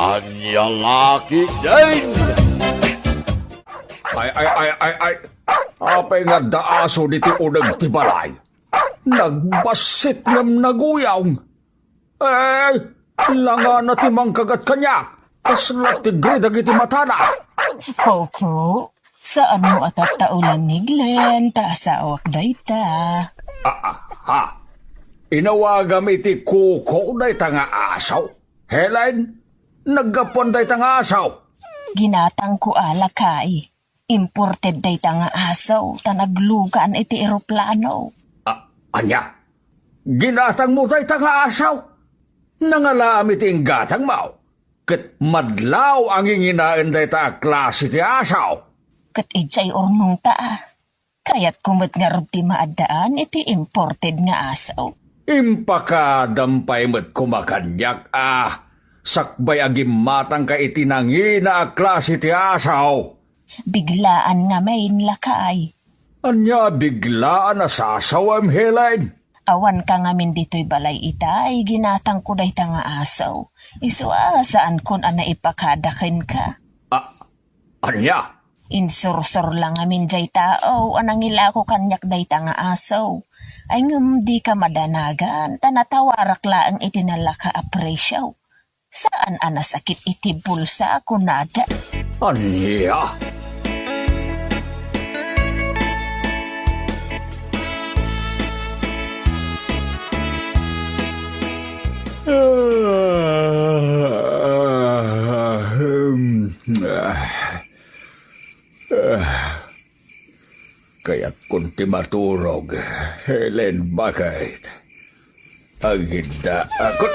Anya laki din! Ay. Apay nga daaso diti unag ti balay. Nagbasit ngam naguyawng. Ay, langa na ti mangkagat kanya. Kaslat ti gridag iti matana. Koko, saan mo atat taulan ni Glenn? Taasawak dayta. Ha? Inawagam iti kuko day nga asaw. Helen, naggapon day nga asaw. Ginatang ko alakay. Imported dayta nga asaw. Tanaglugan iti eroplano. Anya, ginatang mo day nga asaw. Nangalam iti gatang mo. Kat madlaw ang inginaan day klase ti asaw. Kat ijay ornong taa. Kaya't kumot nga rubti maadaan iti imported nga asaw. Impakadampay mo't kumakanyak sakbay agim matang ka itinangina a klase ti asaw. Biglaan nga main lakay. Anya biglaan na sasawam Helen. Awan ka ngamin dito'y balay itay, ginatang ko day nga asaw. Saan kun ana ipakadakin ka? Anya? Insursor lang ngamin jay tao, anang ila ko kanyak day nga asaw. Ay ngam di ka madanagan, tanatawarak laang itinala ka apresyaw. Saan ana sakit iti bulsa kunada? Anya? Kaya't kunti maturog, Helen, bakit? Agida ako.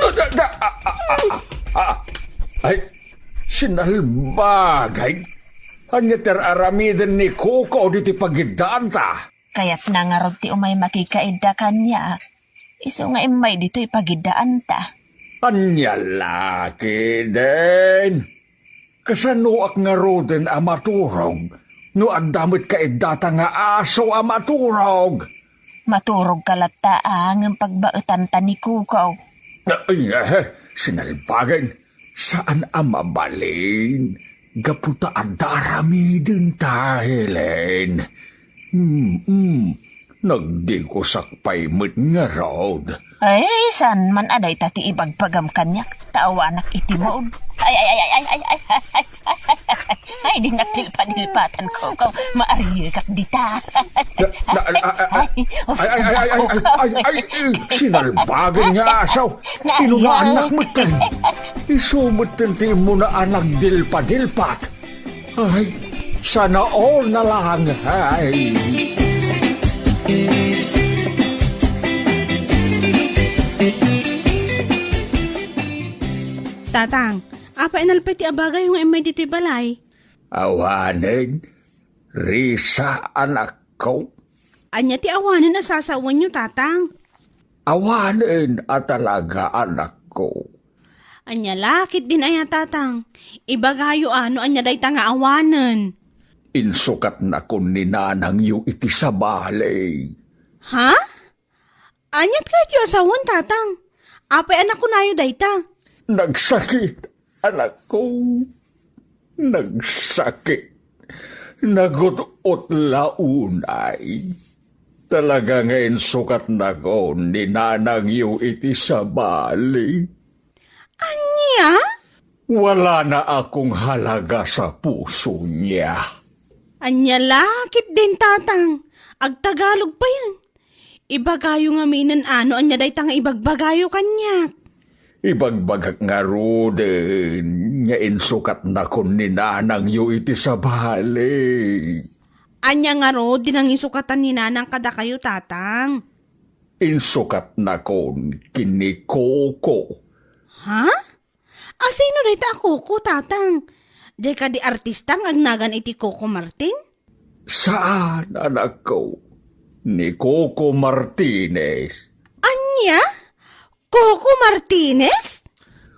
Ay, sinalbagay. Anya aramiden ni Kuko diti pagidaan ta. Kaya't nangarod ti umay makikaida kanya. Iso nga imay dito ipagidaan ta. Anya laki din. Kasanuak nga roden amaturog. No agdamit ka idata nga aso amaturog. Maturog kalataang ang pagbautan ta ni Kukaw. Sinalbagan. Saan amabalin? Gaputa adarami din ta, Helen. Nagdigusakpay mo't nga rod. Ay, san man aday tati ibagpagam kanyak. Taawanak itimod. Ay, di natilpa-dilpatan ko. Maariyo kak dita. Sinalbagan nga asaw. Inunaanak mo tan. Isumot tanti mo na anak dilpa-dilpat. Ay, sana all na lang. Ay. Tatang, apa inalpay ti abaga yung imay dito'y balay? Awanin, Risa anak ko. Anya ti awanan na sasawan nyo, tatang. Awanin at talaga anak ko. Anya lakit din aya, tatang. Ibagayo ano anya day nga awanan. Insukat na kun ni nanang yu iti sa balay. Ha? Anyat kahit yung asawan, tatang. Apay anak ko na yu day ta. Nagsakit, anak ko. Nagsakit. Nagutot launay. Talaga ngayon sukat na ko ni nanang yu iti sa bali. Anya? Wala na akong halaga sa puso niya. Anya lakit din, tatang. Agtagalog pa yan. Ibagayo nga minan ano anya day nga ibagbagayo kanya. Ibagbagak nga roden, nga insukat na kun ni nanang yu iti sa bali. Anya nga ro, dinang isukatan ni nanang kada kayo, tatang. Insukat na kun kini Koko. Ha? Sino day ta Koko, tatang? Di ka di artistang agnagan iti Coco Martin? Saan, anak ko? Ni Coco Martinez. Anya? Coco Martinez?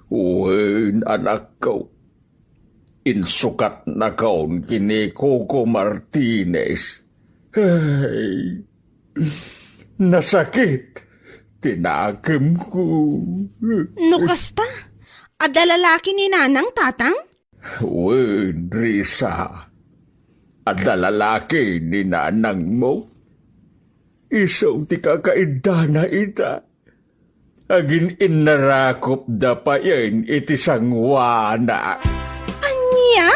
Uwin, anak ko. Insukat na kaon kini Coco Martinez. Ay, nasakit. Tinakim ko. No kasta? Adda lalaki ni nanang tatang? Wen, Risa. At lalaki ni nanang mo. Isaw ti kakaidana ita. Agin inarakop da pa yan iti sangwana. Anya?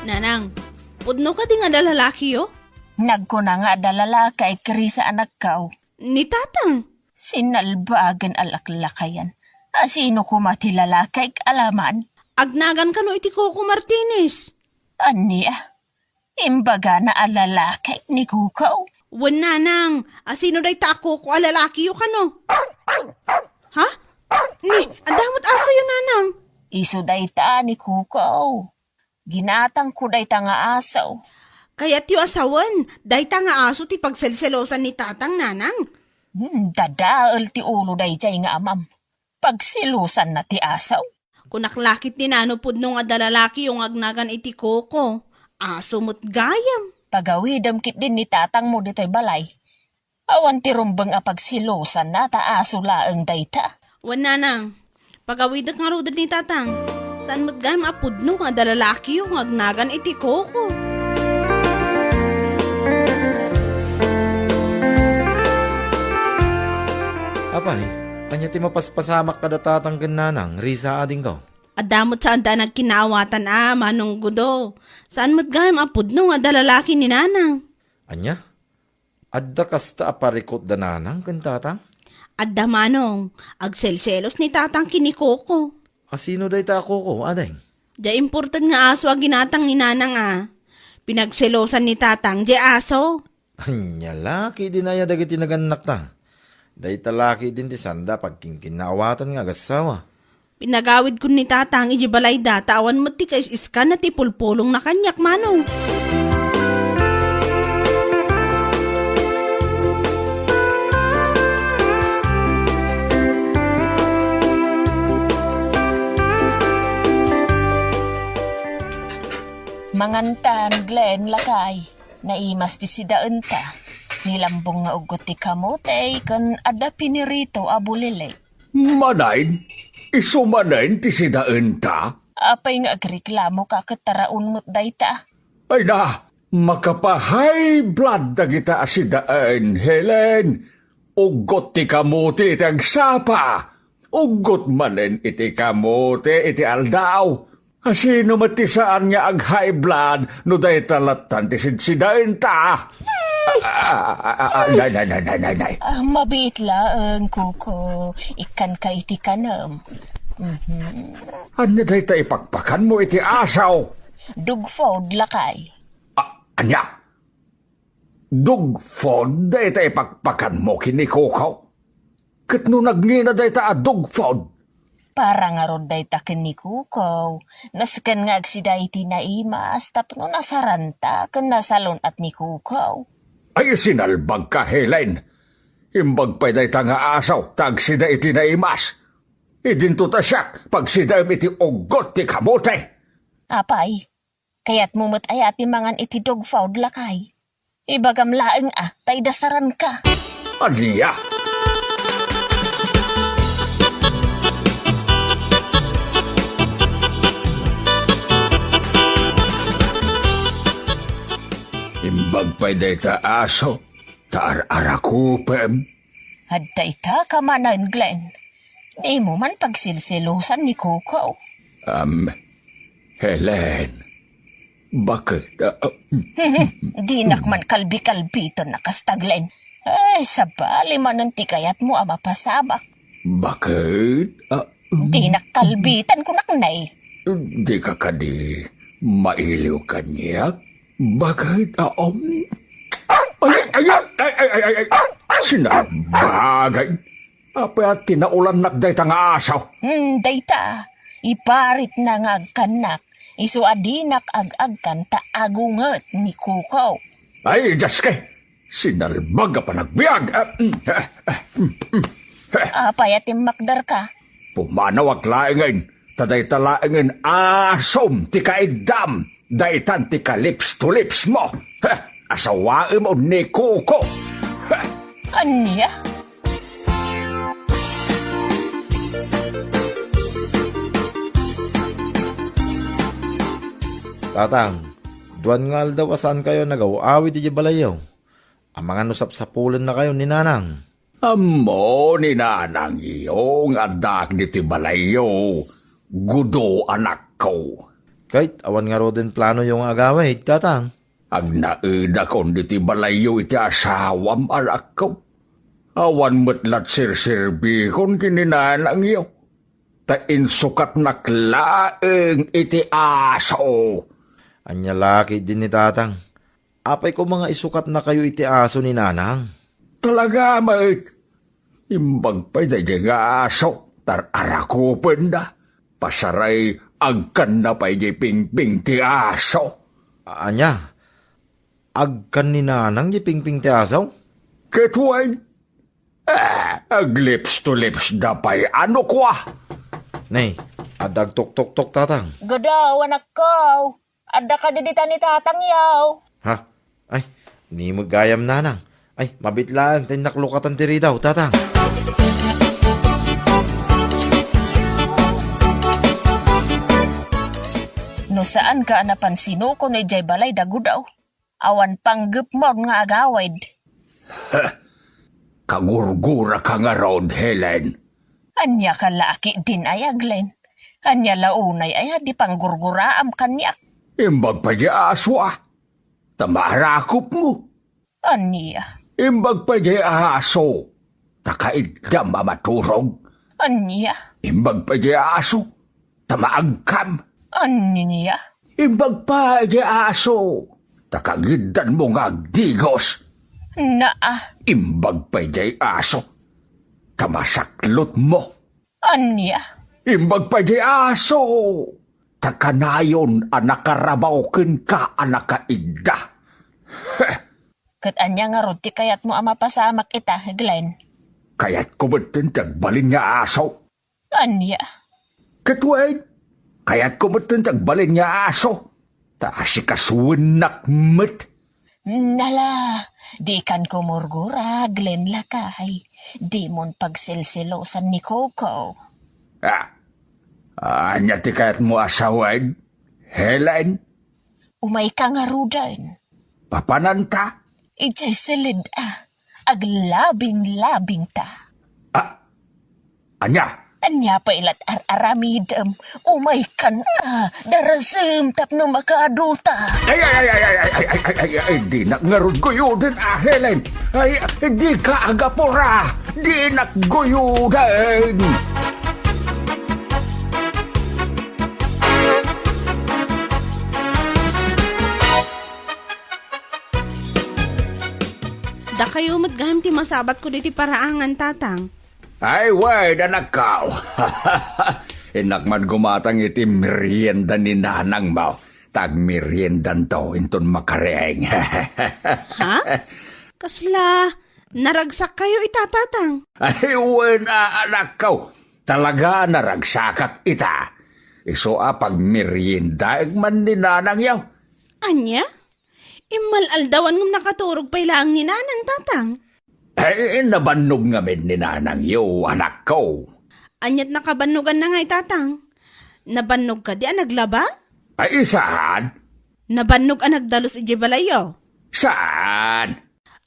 Nanang, pudno ka di nga da lalaki yo? Nagkuna nga dalala kay Krisa anak kao. Ni tatang. Sinalbagan alaklakayan. Sino kumatilala kay alaman? Agnagan ka no iti Coco Martinez. Aniya, imbaga na alalakay ni Kukaw. Wan nanang, asino day tako ko alalaki yo kano? Ha? Ni, adamot aso yun nanang. Iso day ta ni Kukaw. Ginatang ko day ta nga asaw. Kaya tiyo asawan, day ta nga aso ti pagselselosan ni tatang nanang. Dadaal ti ulo day jay nga amam. Pagsilusan na ti asaw. Kunaklakit ni nano pudno nga dalalaki yung agnagan iti Coco. Aso mo't gayam. Pagawidam kit din ni tatang mo dito'y balay. Awan ti rumbang a pagsilusan na ta aso laeng day ta. Wan nanang, pagawidak nga rodad ni tatang. Saan mo't gayam apudno nga dalalaki yung agnagan iti Coco. Apay, kanya ti mapaspasamak kada tatanggan nanang, Risa ading ko. Adamot saan da nagkinawatan manong gudo. Saan mo't gayam apudno nga dalalaki ni nanang. Anya? Adda kasta aparikot da nanang kan tatang? Adda manong, agselselos ni tatang kini Coco. Asino day ta ako ko, aday? Da important nga aso ang ginatang ni nanang Pinagselosan ni tatang, di aso. Anya laki din aya dagiti naganak ta. Day talaki din ti sanda pagkingkinawatan nga gasawa. Pinagawid ko ni tatang iji balay data awan mo ti kais-iska na ti pulpulong na kanyak manong. Mangantan, Glenn, lakay. Naimas ti sidaan ta. Nilambong nga ugot ti kamote kan ada pinirito abulile. Manayn? Isumanayn ti sidaan ta? Apay nga agreklamo ka kataraon mo't dayta. Ay na, makapahay blood dagita asidaan, Helen. Ugot ti kamote iti agsapa. Ugot manen iti kamote iti aldaw. Asino mati saan nga ag high blood no day talatan ti sidsidaan ta? Nay. Mabit laeng, Kuko. Ikan ka iti kanam. Anya day ta ipakpakan mo iti asaw? Dugfod, lakay. Anya? Dugfod day ta ipakpakan mo kini Kukaw? Kat no nagngina day ta a dugfod? Para nga ron day takin ni Kuko. Naskan nga agsiday iti naimas tapno nasaranta kan nasalon at ni Kuko. Ay sinalbag ka, Helen. Imbag pa'y day ta nga asaw, tagsida iti naimas. Idinto ta siya, pagsidam iti ugot ti kamote. Apay, kaya't mumut ay ati mangan iti dogfood lakay. Ibagam laeng tay dasaran ka. Aniya? Imbag pa'y day ta aso, taar-arakupem. Hadday ta kamanan, Glenn. Di mo man pagsilsilusan ni Kuko. Helen, bakit? Di nakman kalbi-kalbito na kasta, Glenn. Ay, sabali man ang tikayat mo mapasamak. Bakit? Di nakalbitan ko naknay. Di ka kadi mailiw kanyak? Bakit? Ay! Sinabagay. Apa at tinaulan nakday ta nga asaw? Dayta, iparit na nga agkanak. Isu adinak ag-agkan ta agunget ni Kuko. Ay, Jaske! Sinalbag pa nagbiag. Apay atim makdar ka. Pumanawag laingin. Taday talaingin asom ti kaigdam. Daytan ti ka lips to lips mo. Asawaim o ni Kuko. Anya? Tatang, duwan nga daw asan kayo nagaw-awit di balayaw. Ang mga nusap sa pulan na kayo ni Nanang. Amo ni nanang iyo nga dak ni Tibalayo. Gudo anak ko. Kahit awan nga ro din plano yung agaway, tatang. Ag naida kon di Tibalayo iti asawam anak ko. Awan metlat sir-sirbihon kininanang iyo. Ta insukat naklaeng iti aso. Anya laki din ni tatang. Apay ko mga isukat na kayo iti aso ni Nanang. Talaga, mate. Imbag pa'y da nga aso. Tar arakupan da. Pasaray agkan na pa'y di pingping ti aso. Anya, agkan ni Nanang di pingping ti asaw? Ketwain. Ag lips to lips da pa'y ano kwa. Nay, adag tok-tok-tok tatang. Gudaw, anak ko. Adda ka didita ni tatang yaw. Ha? Ay, ni magayam Nanang. Ay, mabit lang, tinaklukatan tiri daw, tatang. No saan ka napansino ko ni Jay Balay dagudaw? Awan panggup mo nga agawid. Kagurgura ka nga Rod, Helen. Anya ka laki din ay aglen. Anya launay ay di panggurguraam kanya. Imbag pa di aso ah. Tamarakop mo. Anya. Imbag pa di aso. Takaidam amaturog. Anya. Imbag pa di aso. Tamaagkam. Anya. Imbag pa di aso. Takagidan mo nga digos. Naa. Imbag pa di aso. Tamasaklot mo. Anya. Imbag pa di aso. Takanayon anakarabaw ken ka anakaida. Kat anya nga roti kayat mo ama pasamak ita, Glenn. Kaya't kumatin tagbalin nga aso. Anya. Katwain, kaya't kumatin tagbalin nga aso. Taasi kasuwan nakmet. Nala, di kan kumurgura, Glenn lakay. Di mon pagsilsilosan ni Coco. Anya ti kaya't mo asawan? Helen, Umay ka nga rudan. papananta? Ijay silid aglabing-labing ta. Anya? Anya pa ilat aramidem. Umay ka na, darasem tapno makaadulta. Ay, di nakngarod ko yun, Helen. Ay, di ka agapura. Di nakgoyudan. Da kayo matgaham ti masabat ko diti paraangan, tatang. Ay, wait, anak ka. Inakman gumatang iti merienda ni nanang mo. Tag meriendan to, inton makareeng. Ha? Kasla, naragsak kayo itatatang. Ay, wait, anak ka. Talaga naragsakak ita. Iso pag merienda, man ni nanang yaw. Anya? Imalaldawan ng nakaturog pa ilang ni nanang, tatang. Ay, nabanog nga min ni nanang yaw, anak ko. Anyat nakabanugan na nga tatang. Nabanog ka di naglaba? Ay, saan? Nabanog nagdalos iji balayo. Saan?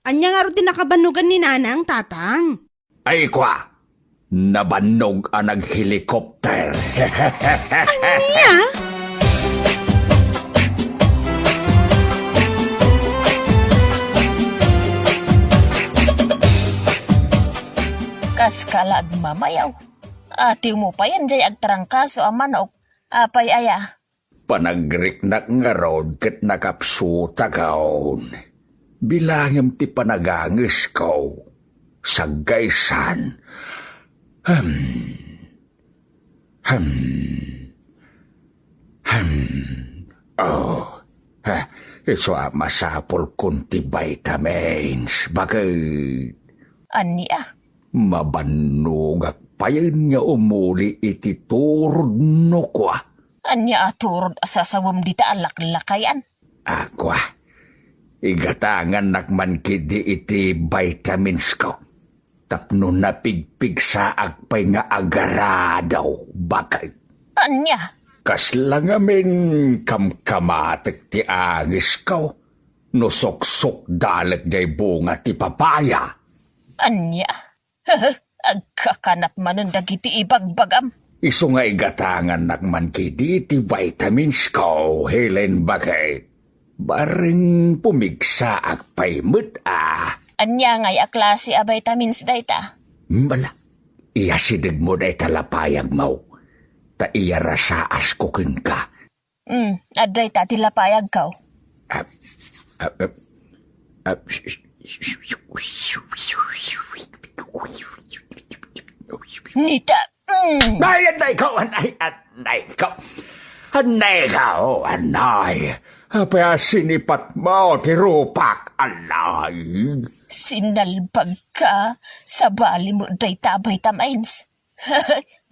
Anya nga rin nakabanugan ni nanang, tatang. Ay, kwa. Nabanog naghelikopter. Anya? Kas kalag mamayaw. Ati mo pa yan jay agtarangkaso ang manok. Apay aya. Panagriknak nga rod ket nakapsuta kaon. Bilangem ti panagangis ko. Saggaysan. Oh. Iso masapol kunti vitamins. Bakit? Anya. Mabanugak pa yun nga umuli iti turod no kwa. Anya aturod asasawam dita alaklakayan. Akwa, igatangan nakman kidi iti vitamins ko. Tapno napigpig sa agpay nga agaradaw. Bakit? Anya. Kas lang amin kamkamatik ti angis ko. Nusoksok dalag day bunga ti papaya. Anya? Agkakanat manon dagiti ibagbagam. Iso nga igatangan nakman kidi ti vitamins ko, Helen Bagay. Baring pumigsa ak paimut Anya ngay a klase a vitamins dayta. Bala, iyasidig mo day talapayag mo. Ta iya rasaas kukin ka. Aday ta tilapayag kaw. Ap, ap, ap, ap, Nita, Anay ko, anay ko. Anay ko, anay. Apa sinipat mo, tirupak, anay. sinalbag ka sa bali mo dayta vitamins.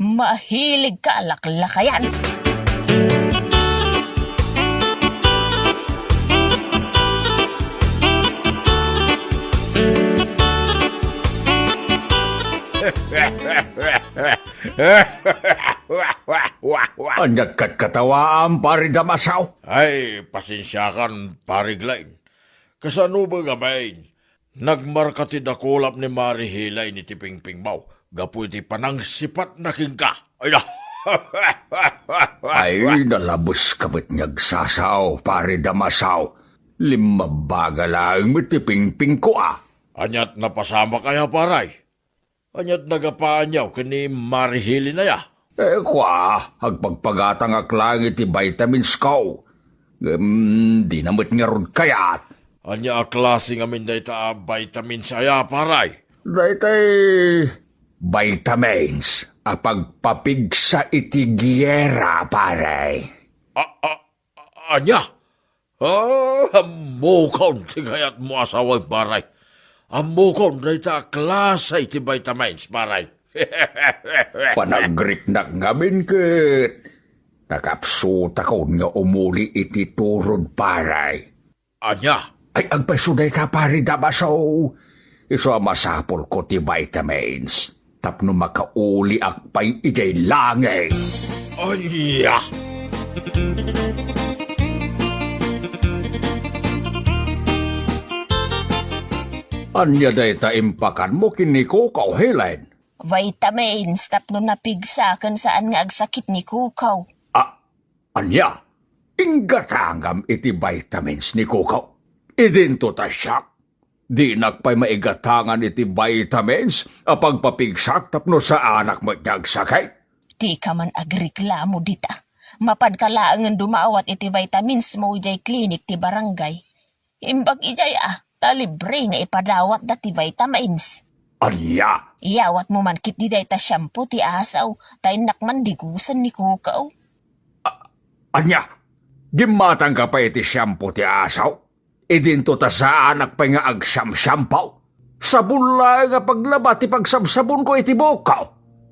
Mahilig ka laklakayan. Anyat kat katawaan, pari damasaw. Ay, pasensyakan, pariglain. Kasano ba gamain? Nagmarkatid akulap ni Mari Hilay ni Tipingping Mau. Gapu iti panang sipat na kingka. Ay na! Ay, nalabos kabit niyagsasaw, pari damasaw. Limabaga lang mitipingping ko Anyat napasama kaya paray. Anyat nagapaanyaw kani Mari Hilay na ya. Agpagpagatang aklang iti vitamins ko. Di namit nga rod kayat. Anya klase nga min dayta vitamin saya paray. Daytay vitamins apagpapigsa iti giyera, pare. Anya? Amukon ti kayat mo asaway paray. Amukon dayta klase iti vitamins paray. Panagrik na ngamin ket. Nakapsuta ko nga umuli iti turod, paray. Anya? Ay, agpasuday ka, pare dabasaw. Iso masapol ko ti vitamins. Tapno makauli akpay ijay langay. Anya? Anya day ta impakan mo kiniko kaw, Helen. Vitamins tapno napigsakan saan nga agsakit ni kukaw. Anya? Ingatangam iti vitamins ni kukaw. Idinto ta siya. Di nakpay maigatangan iti vitamins apagpapigsak tapno sa anak mo nagsakay. Di ka man agreklamo dita. Mapadkalaangan dumawat iti vitamins mo ijay klinik ti barangay. Imbag ijay talibre nga ipadawat da ti vitamins. Anya? Iyawat mo man kit di dayta shampoo ti asaw, tayo nakman digusan ni kukaw. Anya? Gimatang ka pa iti shampoo ti asaw? Idinto ta sa anak pa nga agsam-sampaw? Sabon lang nga paglaba ti pagsabsabon ko iti bukaw.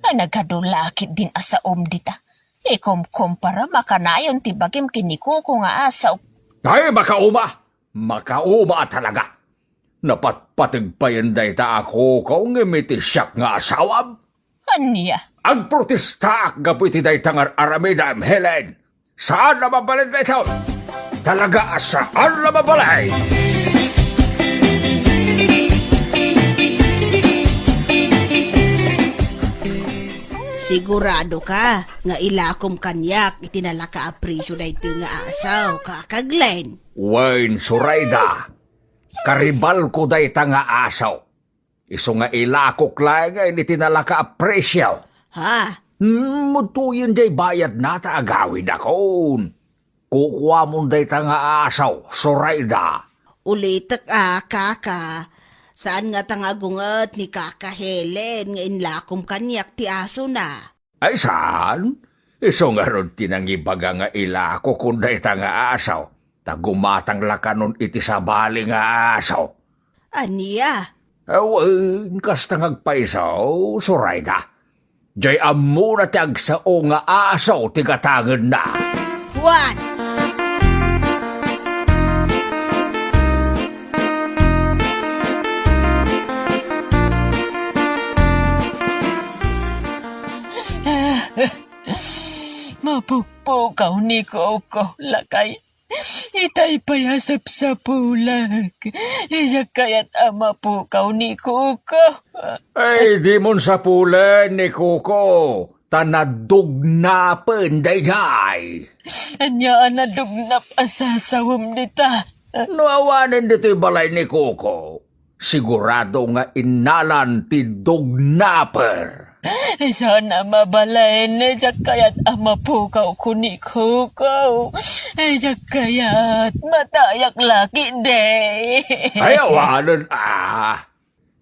Nagkadulakit din asaom dita. Ikom-kompara makanayon ti bagim kinikuko nga asaw. Ay, makauma! Makauma talaga! Napatpatig day ta ako kung imiti siyak nga asawam. Anya? Agprotesta ak gapuiti day tangar aramidam, Helen. Saan na mabalay day taon? Talaga saan na mabalay? Sigurado ka nga ilakom kanyak itinalaka apresyo na ito nga asaw kakaglen. Wayne Surayda, karibal ko day ta nga asaw. Iso nga ilakok lang nga initinalaka apresyo. Ha? Mutuyin day bayad na ta agawid akon. Kukuha mo day ta nga asaw, Surayda. Ulitak kaka. Saan nga tangagungat ni Kaka Helen nga inlakom kanyak ti aso na? Ay saan? Iso nga ron tinangibaga nga ilako kunday ta nga asaw. Tagumatang lakanon iti sabali nga asaw. Aniya? Awan, kasta ngagpaisaw, Surayda. Jay amo na ti agsao nga asaw ti katangan na. What? Mapukpukaw ni Koko, lakay. Itay payasap sa pulag. Iya kaya't mapukaw ni Koko. Ay, di mon sa pulen ni Kuko. Tanadugnapen, day. Anya na dugnap asasawam nita. Nuawanin dito'y balay ni Kuko. Sigurado nga inalan ti dugnaper. Sana mabalay na jak kaya't mapukaw ko ni Koko. Jak kaya't matayak laki day. Ayawanan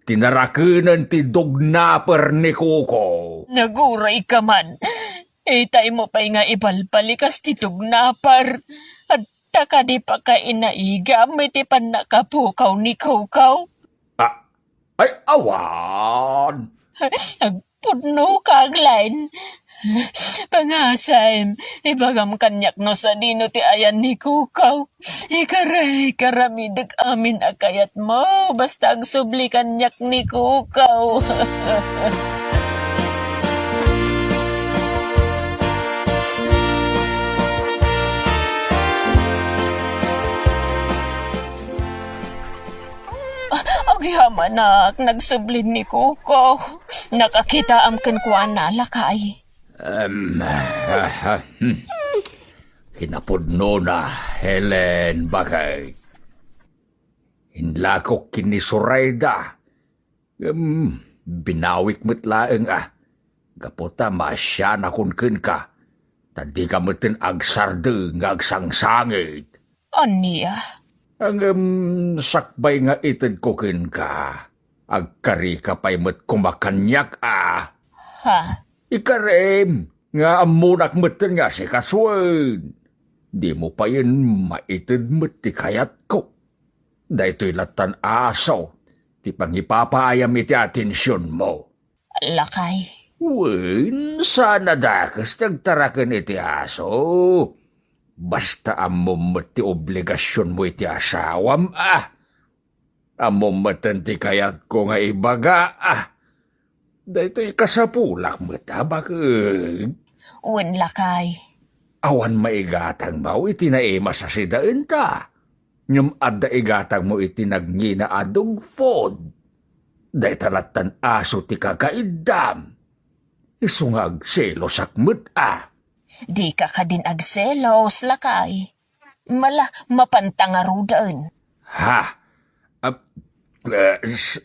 Tinarakunan ti dugnaper ni Kuko. Naguray ka man. Itay mo pa'y nga ibalbalikas ti dugnapar. At taka di pa ka inaiga, may ti pan nakapukaw ni Koko. Ay, awan. Agpudno kaglain. Pangasam, ibagam kanyak no sa dino ti ayan ni Kukaw. Ikaray karamidag amin akayat mo, basta ang subli kanyak ni Kukaw. Agyamanak, nagsublin ni Kukaw. Nakakita amkan ko na lakay. Kinapudno na, Helen, bakay. Hinla ko kinisurayda. Binawik mo't laeng Gaputa masya na kun ka. Tadi ka mo'tin agsarde nga agsangsangit. Aniya? Ang sakbay nga itid ko ka. Agkari ka pa'y mo't kumakanyak Ha? Ikarem, nga amunak mo'tin nga si kaswen. Di mo pa yun maitid mo't ti kayat ko. Dahito'y latan aso. Ti pangipapaayam iti atensyon mo. Lakay. Wen, sana dakas nagtarakan iti aso. Basta amom ti obligasyon mo iti asawam Amom ti kayat ko nga ibaga Dahito'y kasapulak mo bakit? Wen lakay. Awan maigatang mo iti naima sa sidaan ta. Nyum adda igatang mo iti nagngina adong fod. Dahi talatan aso ti kakaidam. Isungag selos akmet Di ka din agselos, lakay. Mala, mapantangarudaan.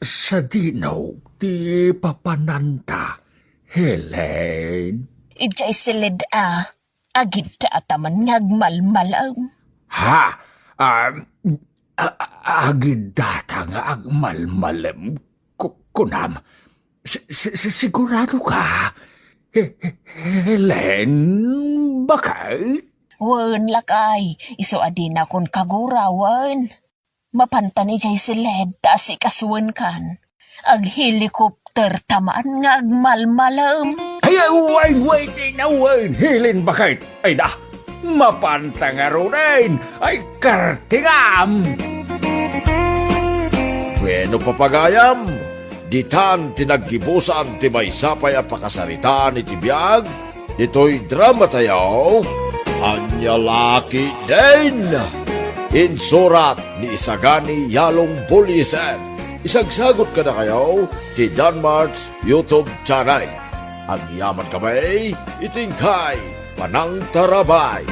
Sa dinaw, ti papananta, Helen. Ijay silid agid ta ataman ngagmalmalam. Agid data nga agmalmalam. Kunam, sigurado ka? Helen, bakit? Wen lakay, iso adina kun kagurawan. Mapanta ni jay silid ta si kaswen kan. Ag helikopter tamaan nga agmalmalam. Ay, wait, inawan. Helen, bakit? Ay da, mapanta nga rin. Ay, kartingam. Bueno papagayam, ditan tinaggibusan ti may sapay a pakasaritaan iti biyag, dito'y drama tayaw, Anya Laki din. Insurat ni Isagani Yalong Bulisan. Isagsagot ka na kayo ti Danmar's YouTube channel. Ang yaman kamay, itingkay, Panang Tarabay.